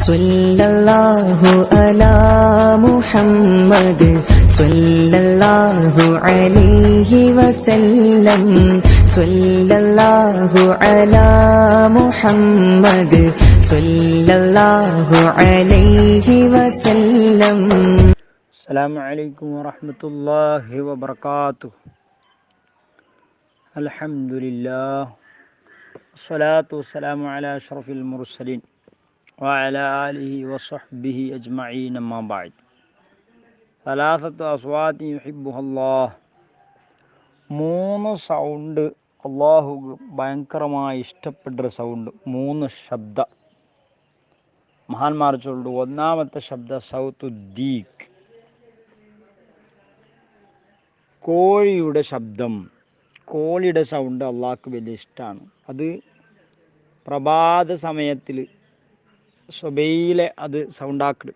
സ്വല്ലല്ലാഹു അലാ മുഹമ്മദ് സ്വല്ലല്ലാഹു അലൈഹി വസല്ലം സ്വല്ലല്ലാഹു അലാ മുഹമ്മദ് സ്വല്ലല്ലാഹു അലൈഹി വസല്ലം. അസ്സലാമു അലൈക്കും വറഹ്മത്തുള്ളാഹി വബറകാതുഹു. അൽഹംദുലില്ലാഹ് വസ്സലാത്തു വസ്സലാമു അലാ അഷ്റഫിൽ മുർസലീൻ വഅലാ ആലിഹി വസഹ്ബിഹി അജ്മഈൻ. അമ്മാ ബഅദ്. സലാസത്തു അസ്വാതി യുഹിബ്ബുഹല്ലാഹ്. 3 സൗണ്ട് അല്ലാഹു ഭയങ്കരമായി ഇഷ്ടപ്പെട്ടൊരു സൗണ്ട്, 3 ശബ്ദ മഹാന്മാർ ചൊല്ലു. ഒന്നാമത്തെ ശബ്ദ സൗത്തു ദീഖ്, കോഴിയുടെ ശബ്ദം. കോഴിയുടെ സൗണ്ട് അള്ളാഹ്ക്ക് വലിയ ഇഷ്ടമാണ്. അത് പ്രഭാത സമയത്തിൽ സുബൈയിലെ അത് സൗണ്ടാക്കിട്,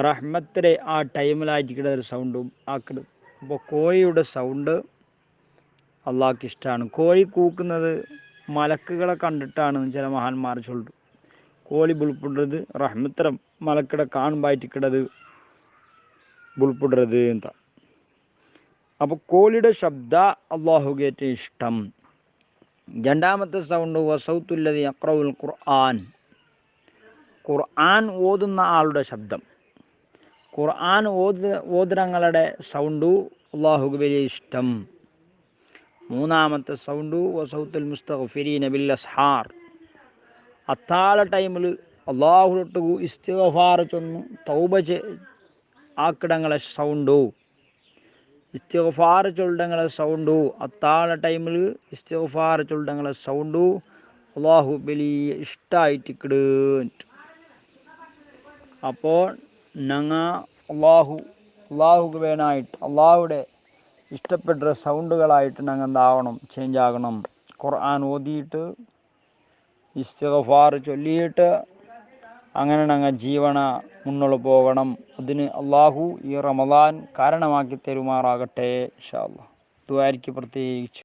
റഹ്മത്തിലെ ആ ടൈമിലായിരിക്കുന്ന ഒരു സൗണ്ടും ആക്കിട്. അപ്പോൾ കോഴിയുടെ സൗണ്ട് അള്ളാഹ്ക്ക് ഇഷ്ടമാണ്. കോഴി കൂക്കുന്നത് മലക്കുകളെ കണ്ടിട്ടാണ് ചില മഹാന്മാർ ചൊല്ലു. കോഴി ബുൾപ്പിടുന്നത് റഹ്മത്തരം മലക്കിടെ കാണുമ്പായിട്ടിക്കിടത് ബുൾപ്പിടുന്നത് എന്താ. അപ്പോൾ കോഴിയുടെ ശബ്ദ അള്ളാഹുക്ക് ഏറ്റവും ഇഷ്ടം. രണ്ടാമത്തെ സൗണ്ട് വസൗത്തുല്ലദി യഖ്റഉൽ ഖുർആൻ, ഖുർആൻ ഓതുന്ന ആളുടെ ശബ്ദം. ഖുർആൻ ഓതുരങ്ങളുടെ സൗണ്ടു അള്ളാഹുക്ക് വലിയ ഇഷ്ടം. മൂന്നാമത്തെ സൗണ്ടു വസൗത്തുൽ മുസ്തഗ്ഫിരീന ബിൽ അസ്ഹാർ, അത്താഴ ടൈമിൽ അള്ളാഹുട്ടു ഇസ്തിഗ്ഫാർ ചൊന്നു തൗബ ആക്കിടങ്ങളെ സൗണ്ടു. ഇസ്തിഗ്ഫാർ ചൊല്ലങ്ങളെ സൗണ്ടു, അത്താഴ ടൈമിൽ ഇസ്തിഗ്ഫാർ ചൊല്ലങ്ങളെ സൗണ്ടു അള്ളാഹു വലിയ ഇഷ്ടമായിട്ടിക്കിട്. അപ്പോൾ ഞങ്ങൾ അള്ളാഹുക്ക് വേണമായിട്ട് അള്ളാഹുടെ ഇഷ്ടപ്പെട്ട സൗണ്ടുകളായിട്ട് ഞങ്ങൾ എന്താവണം, ചേഞ്ച് ആകണം. ഖുർആൻ ഓതിയിട്ട് ഇസ്തിഗ്ഫാർ ചൊല്ലിയിട്ട് അങ്ങനെ ഞങ്ങൾ ജീവന മുന്നോട്ട് പോകണം. അതിന് അള്ളാഹു ഈ റമദാൻ കാരണമാക്കി തരുമാറാകട്ടെ ഇൻഷാ അല്ലാഹ്. ദുആയ്ക്ക് പ്രത്യേകിച്ച്